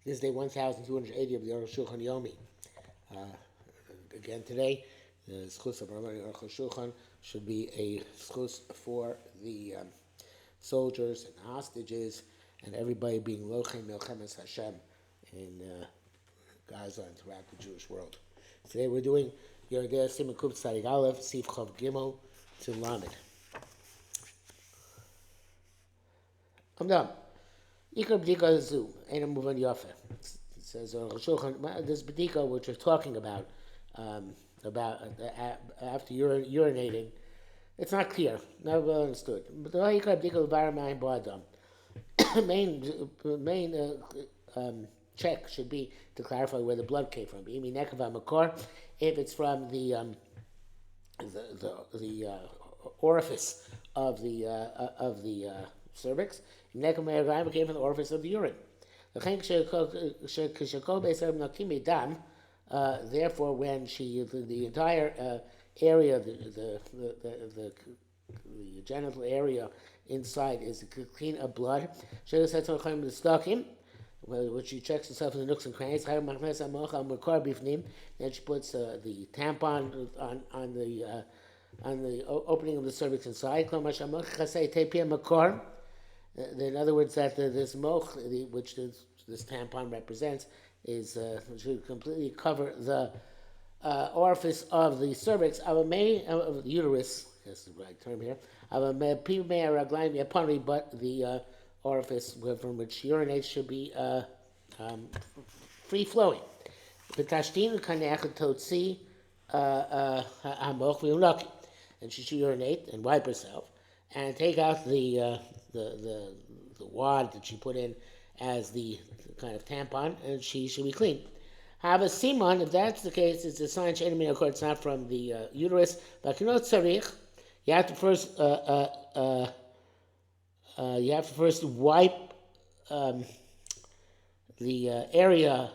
This is day 1280 of the Arukh HaShulchan Yomi. Again today, the schus of Arukh HaShulchan should be a schus for the soldiers and hostages and everybody being lochem milchemes Hashem in Gaza and throughout the Jewish world. Today we're doing Yerideh Siman Kuf Tzadik Aleph Sif Chav Gimel to Lamed. I'm done. Ikar B'dika Zu, Ein Muvan Yafe. It says, this B'dika which we're talking about after urinating, it's not clear, not well understood. But the Ikar B'dika L'Varamayim Ba'adam. Main check should be to clarify where the blood came from. If it's from the orifice of the cervix, came from the orifice of the urine. Therefore, when the entire area, the genital area inside is clean of blood, which she checks herself in the nooks and crannies. Then she puts the tampon on the opening of the cervix inside. In other words, that this moch, which this tampon represents, should completely cover the orifice of the cervix, of the uterus. That's the right term here. But the orifice from which urinates should be free flowing. And she should urinate and wipe herself and take out the wad that she put in as the kind of tampon, and she should be clean. Have a simon, if that's the case, it's a sign it's not from the uterus. But you have to first wipe the area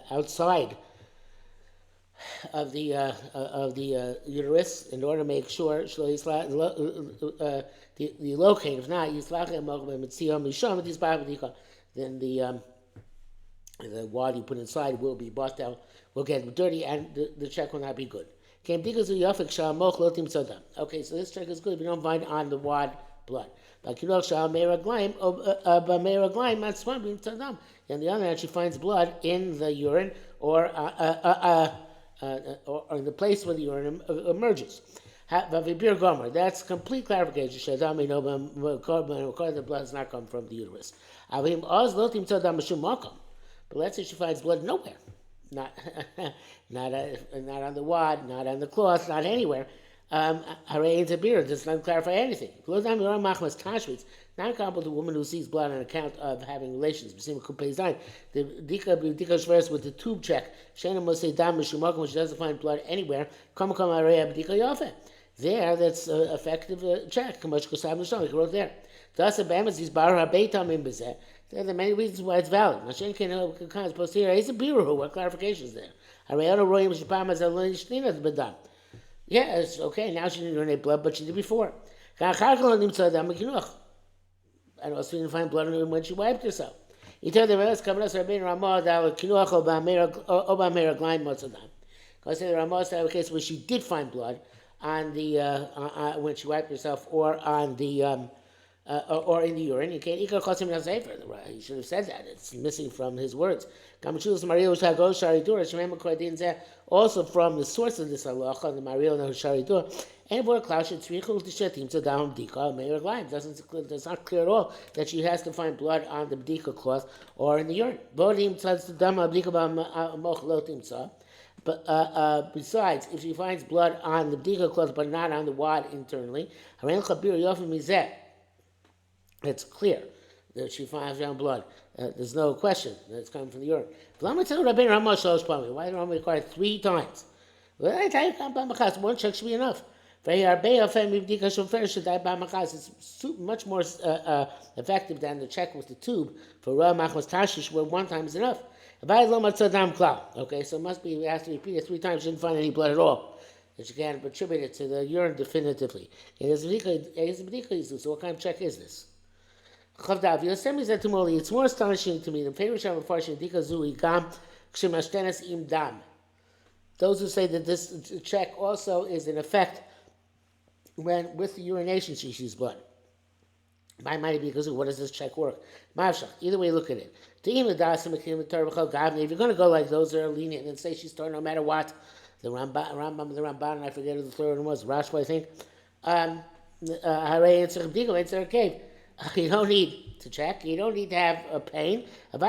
outside of the uterus in order to make sure the locate. If not, then the wad you put inside will be bust out, will get dirty, and the check will not be good. Okay, so this check is good if you don't find on the wad blood. And the other hand, she finds blood in the urine or in the place where the urine emerges. That's complete clarification. The blood does not come from the uterus. But let's say she finds blood nowhere. Not on the wad, not on the cloth, not anywhere. It does not clarify anything. Not comparable to a woman who sees blood on account of having relations. The Dika with the tube check. She doesn't find blood anywhere. There, that's an effective check. He wrote there. There are many reasons why it's valid. What clarification is there? Yeah, it's okay. Now she didn't urinate blood, but she did before. And also she didn't find blood when she wiped herself. He told them, because the Ramah said a case where she did find blood on the when she wiped herself or on the or in the urine. He should have said that. It's missing from his words. Also from the source of this halacha, the Mariel and Sharidur, and for Klaus it's not clear at all that she has to find blood on the bdika cloth or in the urine. But besides, if she finds blood on the bdika cloth but not on the wad internally, it's clear that she finds down blood. There's no question that it's coming from the urine. Why did Rambam require 3 times? One check should be enough. It's much more effective than the check with the tube for where 1 time is enough. Okay, so it must be, we have to repeat it 3 times. She didn't find any blood at all. And she can't attribute it to the urine definitively. So what kind of check is this? Chavdav Yosemi said to Moli, it's more astonishing to me than favorite Shem Farshim Dika Zui Gam Kshimashtenes Im Dam. Those who say that this check also is in effect when with the urination she sees blood. My mighty because what does this check work? Either way, look at it. If you're going to go like those that are lenient and say she's starting no matter what, the Ramban, and I forget who the third one was, Rashba, I think. You don't need to check. You don't need to have a pain. So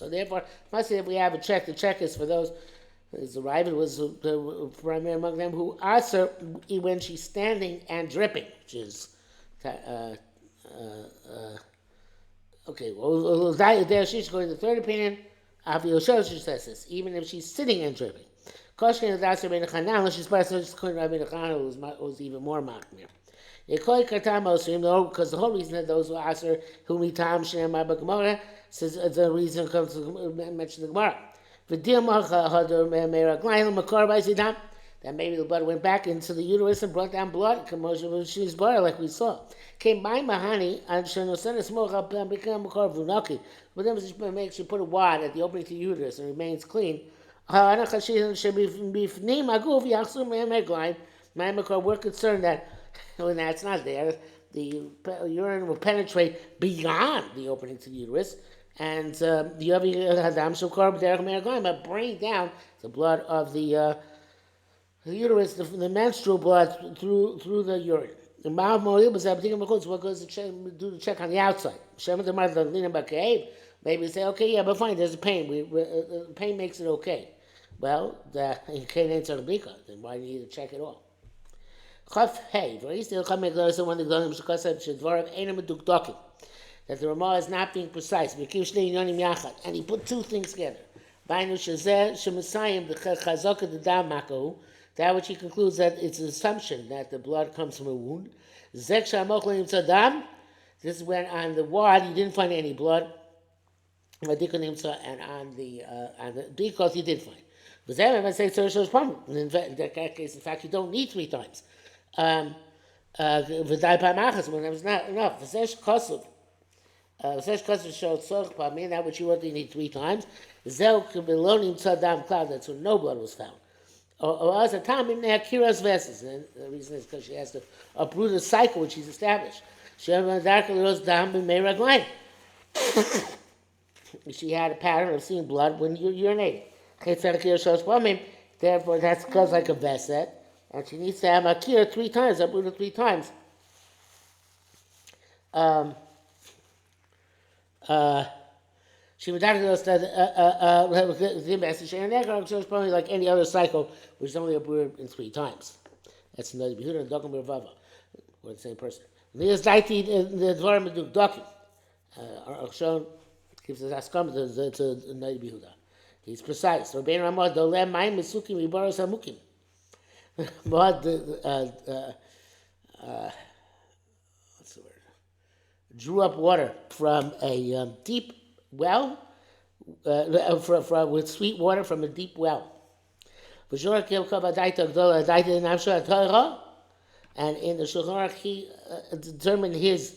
therefore, must say if we have a check, the check is for those. The Ravid was the primary among them who asked her when she's standing and dripping, which is okay. Well, there she's going to the third opinion. She says this, even if she's sitting and dripping. Koshkin she's going to Rabbi Nachman, who was even more machmir. Because the whole reason that those who ask her who we tam shnei Gemara says the reason comes to mention the Gemara. That maybe the blood went back into the uterus and brought down blood, she's blood like we saw. Came by Mahani and but then she put a wad at the opening to the uterus and remains clean. We're concerned that when that's not there, the urine will penetrate beyond the opening to the uterus, and the bring down the blood of the uterus, the menstrual blood through the urine. What goes to check, do the check on the outside? Maybe say, okay, yeah, but fine, there's a pain. Pain makes it okay. Well, then why do you need to check it all? That the Ramah is not being precise. And he put two things together. That which he concludes that it's an assumption that the blood comes from a wound. This is when on the wad you didn't find any blood. And on the because you did find. But then if I say in that case, in fact, you don't need 3 times. When there was not enough. V'sesh kosuv showed tzorch mean that which you only need 3 times. Zel kebelonim tzadam cloud. That's when no blood was found. Or as a time in there kiras vesses, and the reason is because she has to uproot a cycle which she's established. She had a pattern of seeing blood when you urinate. Therefore, that's because like a veset, and she needs to have a kir 3 times, uprooted 3 times. She would not know that probably like any other cycle, which is only uprooted in 3 times. That's another Behuda and Dokim Revava, or the same person. The Dvarim Meduk Dokim. Arukh HaShulchan gives us Askam to Nadi Behuda. He's precise. Rabbeinu Ramah Dolem Mayim Mesukim Ribaros Hamukim. What's the word? Drew up water from a deep well, with sweet water from a deep well. And in the Shulchan Aruch, he determined his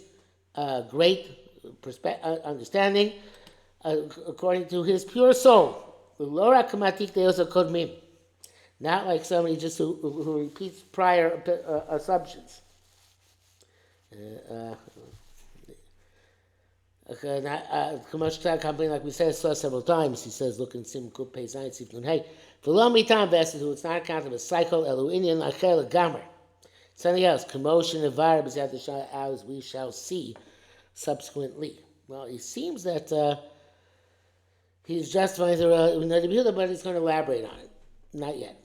great understanding according to his pure soul. Not like somebody just who repeats prior assumptions. Like we said several times, he says, look in Sim Kup Pei Zayin Sifnun Hey. V'lo mitam vesed, who it's not accounted as a cycle, elu inyan achel gamer. Something else, commotion of virus as we shall see subsequently. Well, it seems that he's justifying the Nadi Behuda, but he's going to elaborate on it. Not yet.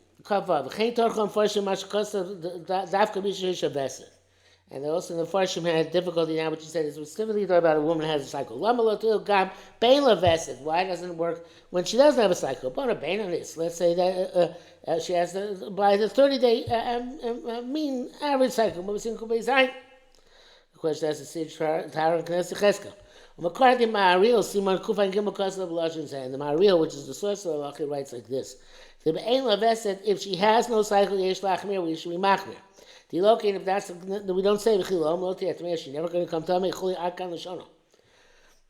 And also the Farshim had difficulty now, but she said it's specifically about a woman who has a cycle. Why doesn't it work when she doesn't have a cycle? Let's say that she has by the 30-day mean average cycle. The question has to see Taran Knesset Cheska. And the Ma'aril, which is the source of the Halacha, writes like this: if she has no cycle, we should be machmir. Dilokin, if that's we don't say she's never going to come to me.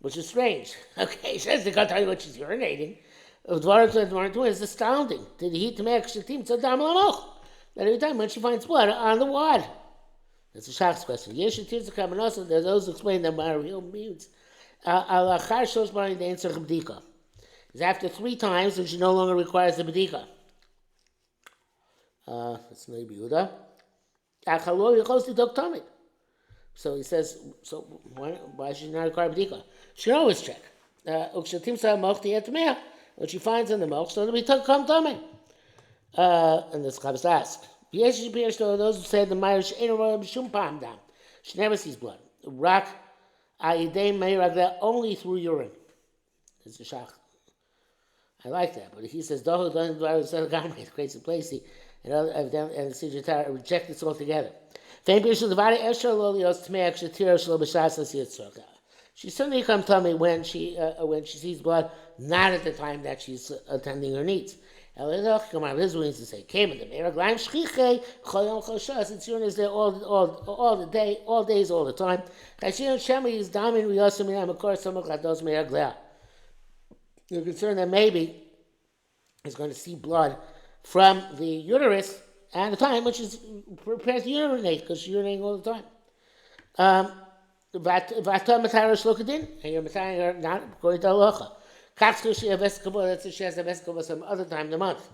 Which is strange. Okay, he says they can't tell you what she's urinating. It's astounding. Did he to make that every time when she finds blood on the wad? That's a Shach's question. There's those who explain that my real means. Is after 3 times and she no longer requires the bedika. That's Nabi Yehuda. So he says, so why should she not require bedika? She can always check. When she finds in the milk, so it'll be come tummy. And this comes to ask. Those who say the Irish ain't a she never sees blood. Rak only through urine. It's a shach. I like that, but he says it's crazy place, and the Sijatara reject this altogether. She certainly come tell me when she sees blood, not at the time that she's attending her needs. His willing to say, came in the it's urine is there all the day, all days, all the time. You're concerned that maybe he's going to see blood from the uterus at the time which is prepared to urinate because she's urinating all the time. And you're mataring her not according to halacha. That's if she has a vesicle some other time in the month.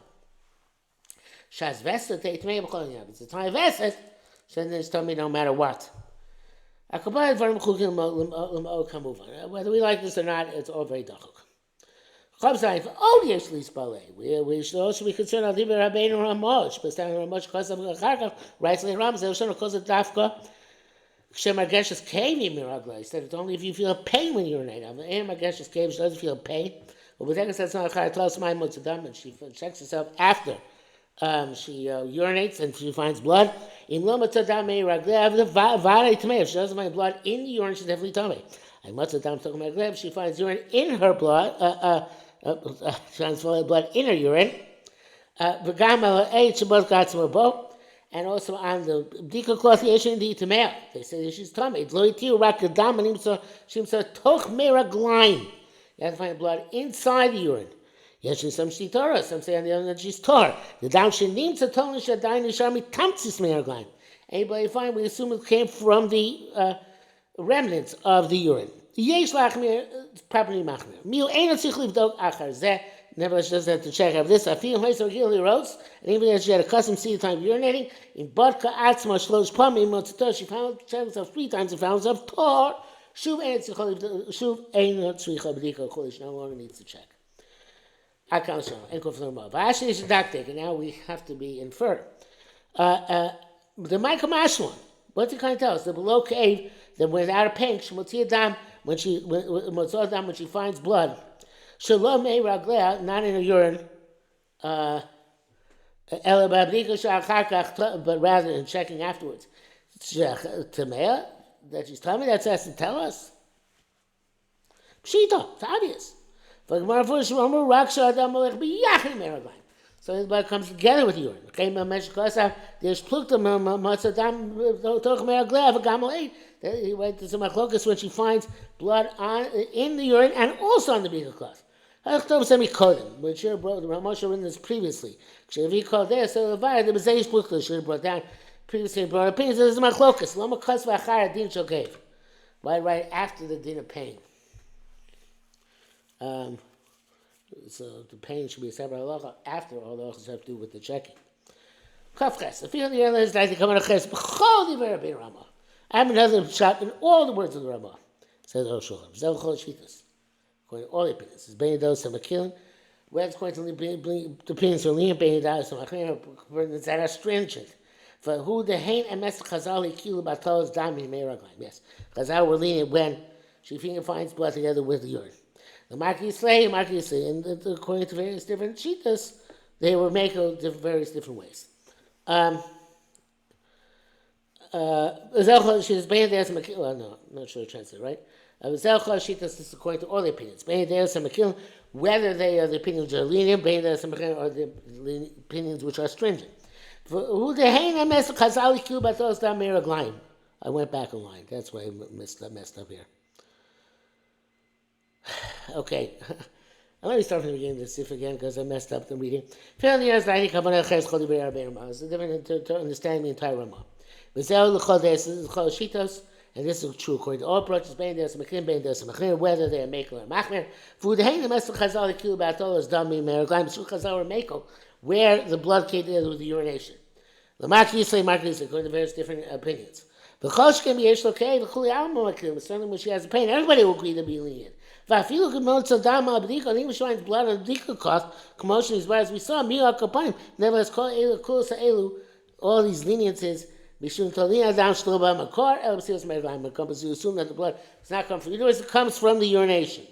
She has vested, it's the time vested, so then it's telling me no matter what. Whether we like this or not, it's all very dachuk. We should also be concerned of Libya Rabbeinu Ramosh, but standing Ramosh because of Charkov, rightly Rams, they should cause a dafka. Shemageshes cave miragla. He said it's only if you feel pain when you urinate. Mageshes cave, she doesn't feel pain. But B'tekah says not a tells my motzadam, and she checks herself after she urinates and she finds blood. In lo motzadam miragla, if she doesn't find blood in the urine, she's definitely tummy. I motzadam talking about if she finds urine in her blood. She finds blood in her urine. And also on the bdika cloth yeshin the tamei. They say she's tummy. It's lo yitiu rak gadam and shimsa toch meraglaim. You have to find blood inside the urine. Yeshin some shitara. Some say on the other hand she's tar. The dam shenim tzatol nishadayin nishami tamtzis meraglaim. Anybody find? We assume it came from the remnants of the urine. Yesh lachmir properly machmir. Miu ein tzich livdok achar zeh. Nevertheless, she doesn't have to check out this. I feel nice or really roads, and even if she had a custom seat time urinating, in Bodka Atzma Shlosh Pamim Motzata, she found herself 3 times and found herself tor. Shuv Ein Tzricha B'dika Cholish, no longer needs to check. Akal Shalom, Enko Flerma. Vashi is a doctor, and now we have to be inferred. The Michael Mashwan, what's it kind of tell us? The below cave, that without a pain, Shmotzia when she finds blood, Shalom Raglea, not in a urine, but rather in checking afterwards. Tamea, that she's telling me, that has to tell us. Pshita, it's obvious. So this blood comes together with urine. There's he went to some machlokas when she finds blood in the urine and also on the bika cloth. Which Moshe written this previously. If he called there, so the Bezeish Plukla should have brought down previously brought opinions. This is machlokas. Lama kas v'achar din shel gave. Why right after the din of pain? So the pain should be a separate halacha after all the halachas have to do with the checking. Kafches. The feeling the airline is like to come on a ches. B'chol divrei Rabbeinu Rama. I have another shot in all the words of the Rama. Says Arukh HaShulchan. Zel chol shvitas. According to all the opinions. It's bein dos some akilin. Where it's going to the opinions are lean bein dos some akilin that are stringent. For who the hain emes chazal ikilu batalos dami meiraglayim. Yes. Chazal were lenient when she finds blood together with the urine. The Maki Slay, and according to various different shitas, they were made various different ways. She's banned there some well, no, I'm not sure to translate, right? Shitas is according to all the opinions. Banned there some whether they are the opinions which are lenient, banned there some or the opinions which are stringent. Who the hang I messed Chazali Q about those down Meragline. I went back a line. That's why I messed up here. Okay. Let me start from the beginning of this again because I messed up the reading. It's a different understanding the entire Ramah. And this is true according to all approaches, whether they are Makel or Machmer. Where the blood came together with the urination. According to various different opinions. Certainly when she has a pain, everybody will agree to be lenient. Even if she finds blood on the bdika cloth, commotion is bad as we saw, nevertheless, all these leniencies, we assume that the blood does not come from the uterus, it comes from the urination.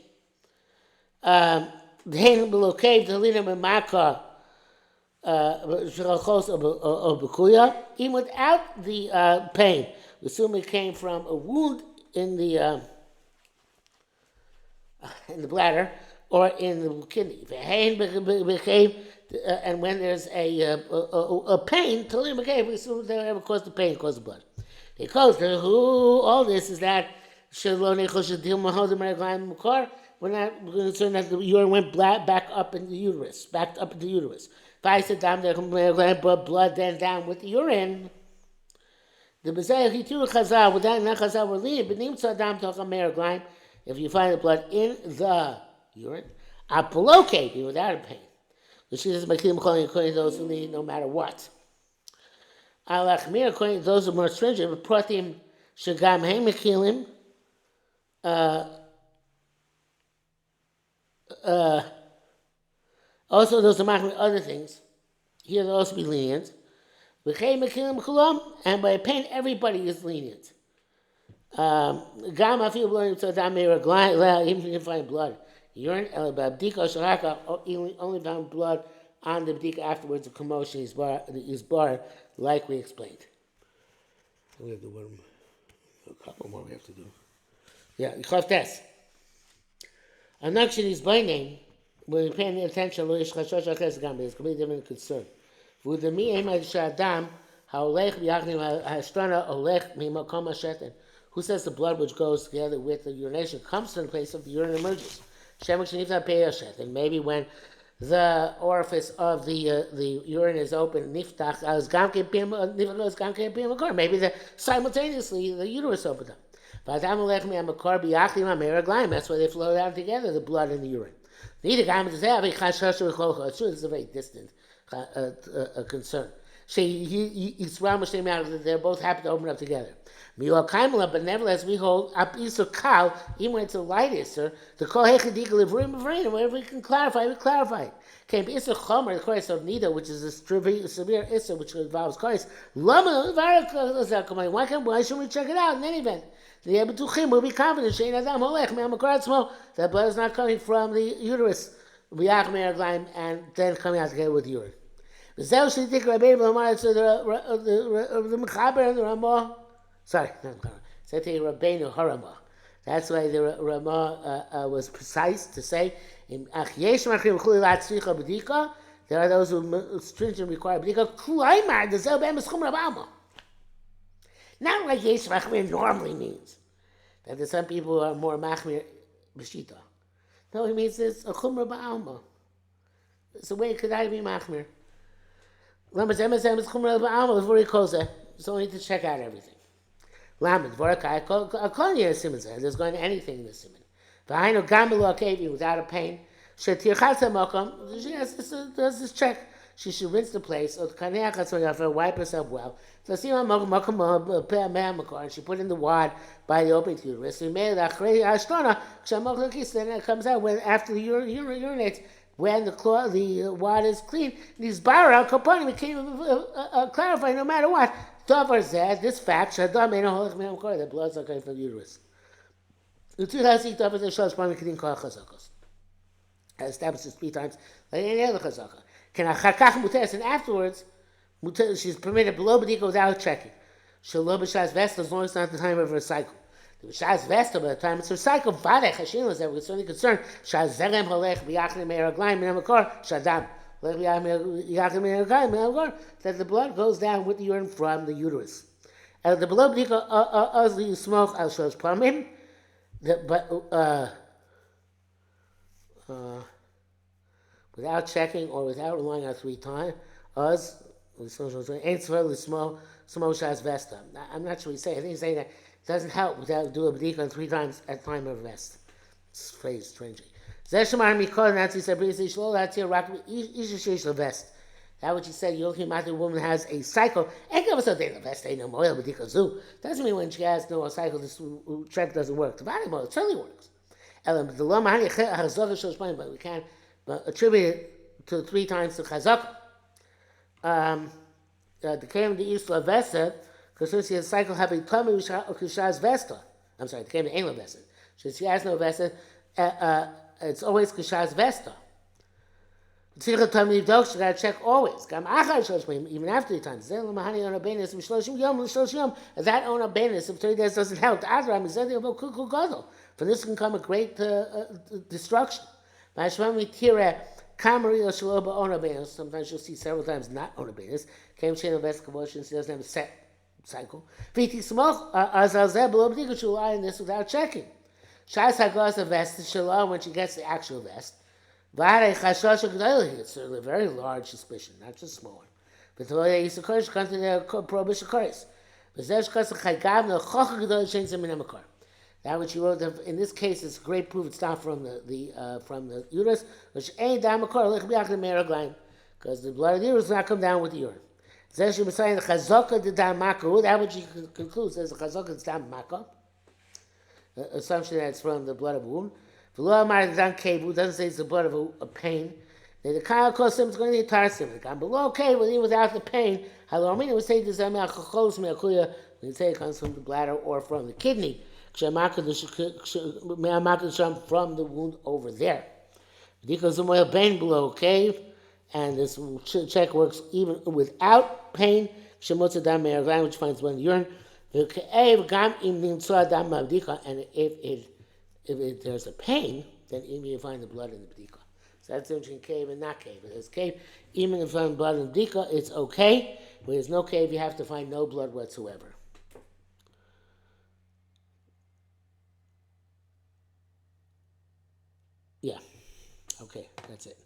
Even without the pain, we assume it came from a wound in the bladder or in the kidney. And when there's a pain, we assume that whatever caused the pain caused the blood. Because all this is that we're not concerned that the urine went back up in the uterus, backed up into the uterus. If I said down there, blood then down with the urine. The Bezayah Hitur Chazal, without not Chazal were lean, but Nim Tzadam Tocham Meraglaim, if you find the blood in the urine, Apolokate, without a pain. The Shittas Makilim calling according to those who lean no matter what. Al-Achmir, according to those who are more stringent, but Pratim Shagam Hein Makilim, also those who are other things, here they'll also be lenient. And by pain, everybody is lenient. Even if you can find blood, urine, only found blood on the bdika afterwards. The commotion is bar, like we explained. We have a couple more we have to do. Yeah, Chavtes. Anakshin is by name. When we pay attention, it's completely different concern. Who says the blood which goes together with the urination comes from the place of the urine emerges? And maybe when the orifice of the urine is open, maybe simultaneously the uterus opened up. That's why they flow down together, the blood and the urine. This is a very distant concern. They're both happy to open up together. But nevertheless, we hold up Isur Kal, even when it's a light Isur, the Kol Hechadik Livrim of rain, wherever we can clarify, we clarify it. Came Isur Chomer, the chorus of Nida, which is a severe Isur, which involves chorus. Why shouldn't we check it out in any event? We'll be confident that blood is not coming from the uterus, and then coming out together with the urine. The Mechaber and the Ramah. Sorry, Rabbeinu Harama. That's why the Ramah was precise to say, there are those who stringent require b'dika. Not like Yesh Machmir normally means. That there's some people who are more Machmir B'shita. No, it means it's a Chumra Ba'alma. It's a way it could I be Machmir. Lamed Zemazem is Chumra Ba'alma before he calls it. So we need to check out everything. Lamed Vorakai, Akonia Simon says, there's going to anything in the Simon. V'hainu Gamilu Akevi without a pain. Shetir Chatza Mokom, she does this check. She should rinse the place, or wipe herself well. And she put in the wad by the opening to the uterus. Then it comes out when after the urinates, when the wad is clean. These bara component became clarified no matter what. This fact, the blood is not coming from the uterus. As established 3 times, like any other chazaka. And afterwards, she's permitted below b'dika without checking. She'll b'shas vesta as long as it's not the time of her cycle. The b'shas vesta, by the time it's her cycle, vadech hashil is that we're certainly concerned. Shaz zerem halech b'yachne me'eraglayim min hamakor shadam. that the blood goes down with the urine from the uterus. The below b'dika you smoke al shlosh pamim, but without checking or without relying on 3 times, us ain't small shas vesta. I'm not sure what he's saying. I think he's saying that it doesn't help without doing a b'dika 3 times at time of rest. It's phrased strangely. Zeshemar mikol Nancy said previously shlo latir rak isha sheish levest. That what you said. You looking at the woman has a cycle. Ain't give us a day levest. Ain't no moil b'dika zu. Doesn't mean when she has no cycle, this check doesn't work. The body moil certainly works. But we can't attribute it to 3 times to chazak. The came the Isla Vesta, because since she has a cycle having tummy kushas vesta. I'm sorry, the came the Ain't Vesta. Since she has no vesta, it's always kushas vesta. She got to check always. Even after 3 times. That on a bonus of 3 days doesn't help. For this can come a great destruction. Sometimes you'll see several times not on a bonus. Came chain of excavation, she doesn't have a set cycle. She'll lie in this without checking. When she gets the actual vest. It's certainly a very large suspicion, not just small one. But the used to comes to the prohibition course. That which you wrote in this case is great proof it's not from the uterus, which ain't damakor because the blood of the uterus does not come down with the urine. That which you conclude says the chazaka is damaka. Assumption that it's from the blood of a wound. Doesn't say it's the blood of a pain. The Kyle calls him going to be tarsim. Below cable, even without the pain, Halomina would say this when you say it comes from the bladder or from the kidney. From the wound over there. Because the pain below cave, and this check works even without pain, which finds one urine. And if there's a pain, then even you find the blood in the b'dika. So that's the difference between cave and not cave. If there's cave, even if you find blood in the b'dika, it's okay. When there's no cave, you have to find no blood whatsoever. Yeah. Okay, that's it.